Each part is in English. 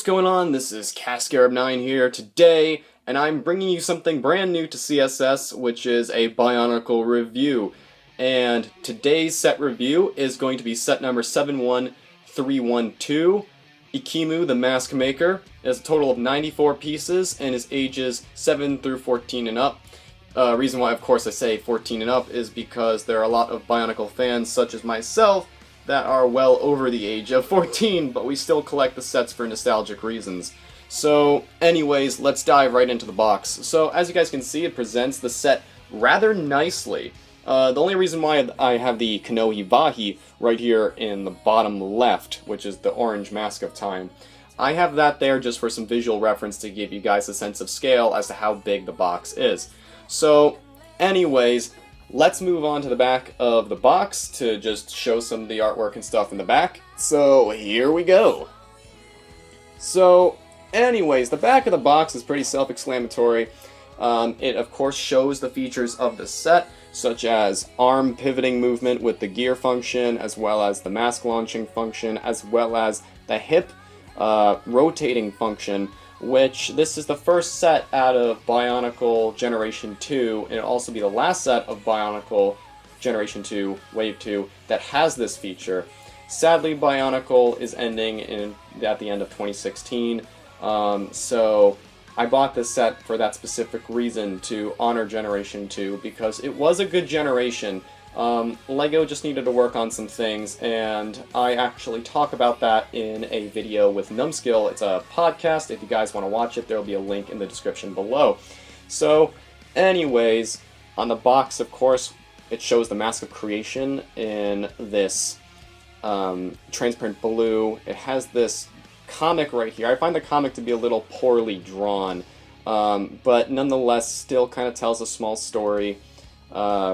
going on? This is Cascarab9 here today, and I'm bringing you something brand new to CSS, which is a Bionicle review. And today's set review is going to be set number 71312. Ekimu, the Mask Maker, has a total of 94 pieces and is ages 7 through 14 and up. Reason why, of course, I say 14 and up is because there are a lot of Bionicle fans, such as myself, that are well over the age of 14, but we still collect the sets for nostalgic reasons. So, anyways, let's dive right into the box. So, as you guys can see, it presents the set rather nicely. The only reason why I have the Kanohi Vahi right here in the bottom left, which is the orange Mask of Time, I have that there just for some visual reference to give you guys a sense of scale as to how big the box is. So, anyways, let's move on to the back of the box to just show some of the artwork and stuff in the back. So, here we go. So, anyways, the back of the box is pretty self-explanatory. It, of course, shows the features of the set, such as arm pivoting movement with the gear function, as well as the mask launching function, as well as the hip rotating function, which this is the first set out of Bionicle Generation 2, and it'll also be the last set of Bionicle Generation 2, Wave 2, that has this feature. Sadly, Bionicle is ending at the end of 2016, so I bought this set for that specific reason, to honor Generation 2, because it was a good generation. LEGO just needed to work on some things, and I actually talk about that in a video with Numbskill. It's a podcast. If you guys want to watch it, there will be a link in the description below. So, anyways, on the box, of course, it shows the Mask of Creation in this transparent blue. It has this comic right here. I find the comic to be a little poorly drawn, but nonetheless still kind of tells a small story.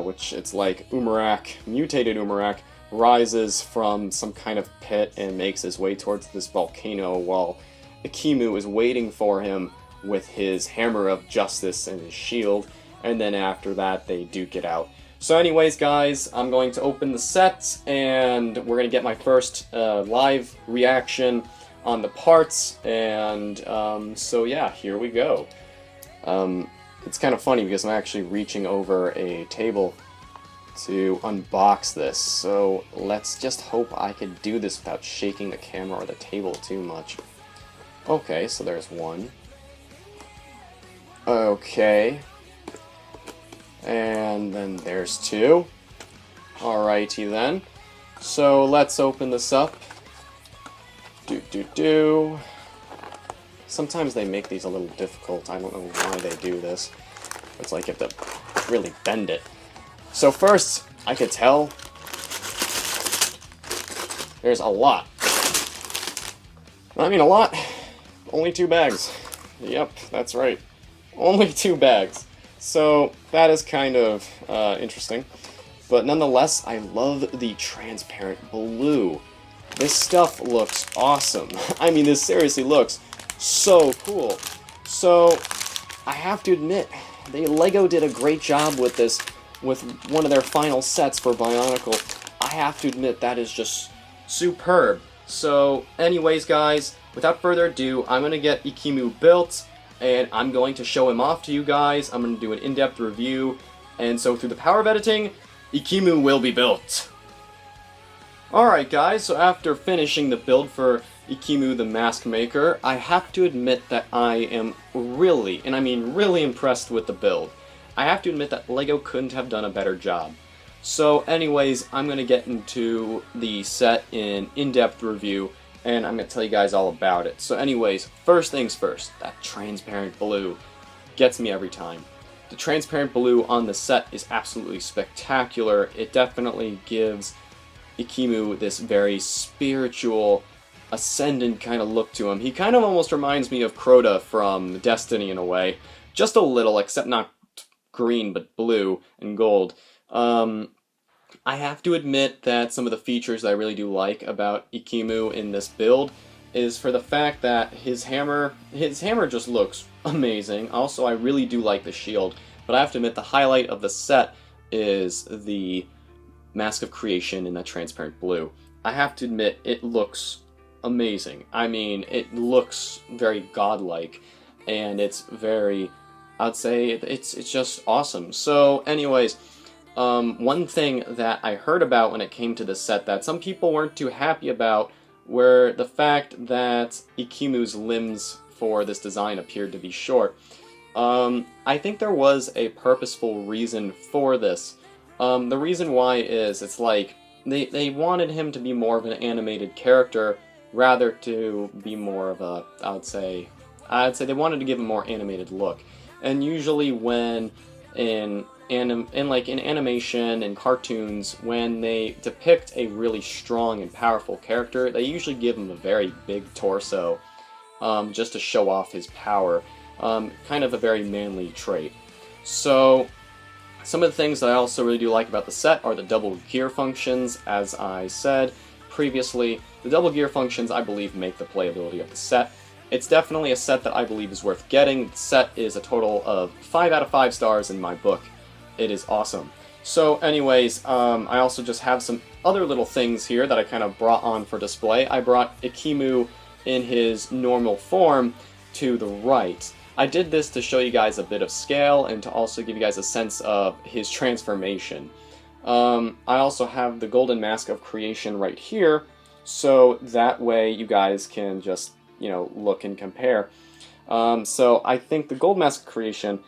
Which it's like mutated Umarak, rises from some kind of pit and makes his way towards this volcano while Ekimu is waiting for him with his hammer of justice and his shield, and then after that they duke it out. So anyways, guys, I'm going to open the set and we're going to get my first live reaction on the parts, and so yeah, here we go. It's kind of funny because I'm actually reaching over a table to unbox this, so let's just hope I can do this without shaking the camera or the table too much. Okay, so there's one. Okay. And then there's two. Alrighty then. So let's open this up. Sometimes they make these a little difficult. I don't know why they do this. It's like you have to really bend it. So first, I could tell there's a lot. I mean a lot. Only 2 bags. Yep, that's right. Only 2 bags. So that is kind of interesting. But nonetheless, I love the transparent blue. This stuff looks awesome. I mean, this seriously looks so cool. So, I have to admit, LEGO did a great job with this, with one of their final sets for Bionicle. I have to admit, that is just superb. So, anyways, guys, without further ado, I'm going to get Ekimu built, and I'm going to show him off to you guys. I'm going to do an in-depth review, and so through the power of editing, Ekimu will be built. Alright guys, so after finishing the build for Ekimu the Mask Maker, I have to admit that I am really, and I mean really impressed with the build. I have to admit that LEGO couldn't have done a better job. So anyways, I'm going to get into the set in-depth review, and I'm going to tell you guys all about it. So anyways, first things first, that transparent blue gets me every time. The transparent blue on the set is absolutely spectacular. It definitely gives Ekimu this very spiritual, ascendant kind of look to him. He kind of almost reminds me of Crota from Destiny in a way. Just a little, except not green, but blue and gold. I have to admit that some of the features that I really do like about Ekimu in this build is for the fact that his hammer just looks amazing. Also, I really do like the shield, but I have to admit the highlight of the set is the Mask of Creation in that transparent blue. I have to admit, it looks amazing. I mean, it looks very godlike, and it's very, I'd say it's just awesome. So anyways, one thing that I heard about when it came to this set that some people weren't too happy about were the fact that Ekimu's limbs for this design appeared to be short. I think there was a purposeful reason for this. The reason why is it's like they wanted him to be more of an animated character rather to be more of a, I'd say they wanted to give him a more animated look. And usually when in animation and cartoons, when they depict a really strong and powerful character, they usually give him a very big torso, just to show off his power. Kind of a very manly trait. So some of the things that I also really do like about the set are the double gear functions. As I said previously, the double gear functions I believe make the playability of the set. It's definitely a set that I believe is worth getting. The set is a total of 5 out of 5 stars in my book. It is awesome. So anyways, I also just have some other little things here that I kind of brought on for display. I brought Ekimu in his normal form to the right. I did this to show you guys a bit of scale and to also give you guys a sense of his transformation. I also have the Golden Mask of Creation right here, so that way you guys can just, you know, look and compare. So I think the Gold Mask of Creation,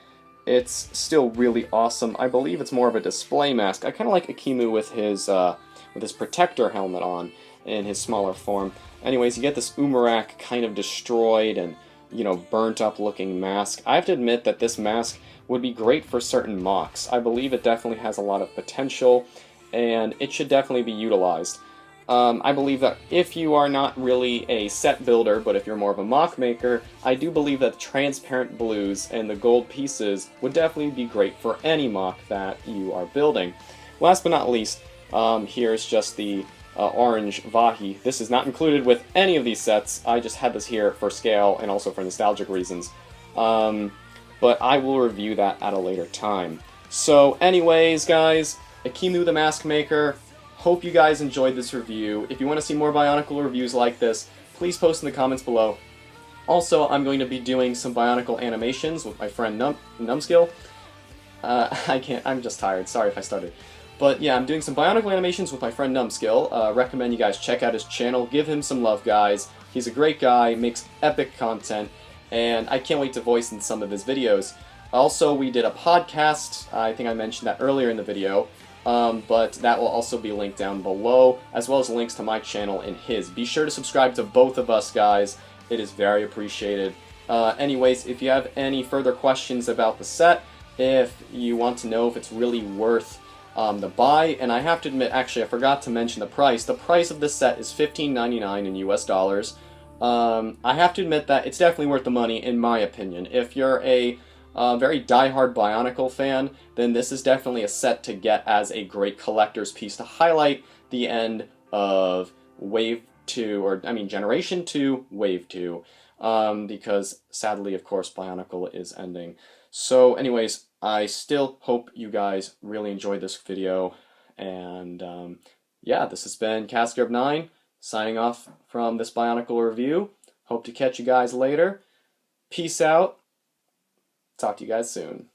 it's still really awesome. I believe it's more of a display mask. I kind of like Ekimu with his protector helmet on in his smaller form. Anyways, you get this Umarak kind of destroyed and, you know, burnt up looking mask. I have to admit that this mask would be great for certain mocks. I believe it definitely has a lot of potential, and it should definitely be utilized. I believe that if you are not really a set builder, but if you're more of a mock maker, I do believe that the transparent blues and the gold pieces would definitely be great for any mock that you are building. Last but not least, here's just the orange Vahi. This is not included with any of these sets. I just had this here for scale and also for nostalgic reasons. But I will review that at a later time. So anyways, guys, Ekimu the Mask Maker. Hope you guys enjoyed this review. If you want to see more Bionicle reviews like this, please post in the comments below. Also, I'm going to be doing some Bionicle animations with my friend Numskill. I'm just tired. Sorry if I started. But yeah, I'm doing some Bionicle animations with my friend Numskill. Recommend you guys check out his channel. Give him some love, guys. He's a great guy, makes epic content, and I can't wait to voice in some of his videos. Also, we did a podcast. I think I mentioned that earlier in the video. But that will also be linked down below, as well as links to my channel and his. Be sure to subscribe to both of us, guys. It is very appreciated. Anyways, if you have any further questions about the set, if you want to know if it's really worth the buy, and I have to admit, actually, I forgot to mention the price. The price of this set is $15.99 in US dollars. I have to admit that it's definitely worth the money, in my opinion. If you're a very die-hard Bionicle fan, then this is definitely a set to get as a great collector's piece to highlight the end of Wave 2, or I mean Generation 2, Wave 2, because sadly, of course, Bionicle is ending. So anyways, I still hope you guys really enjoyed this video, and yeah, this has been Cascarab9, signing off from this Bionicle review. Hope to catch you guys later. Peace out. Talk to you guys soon.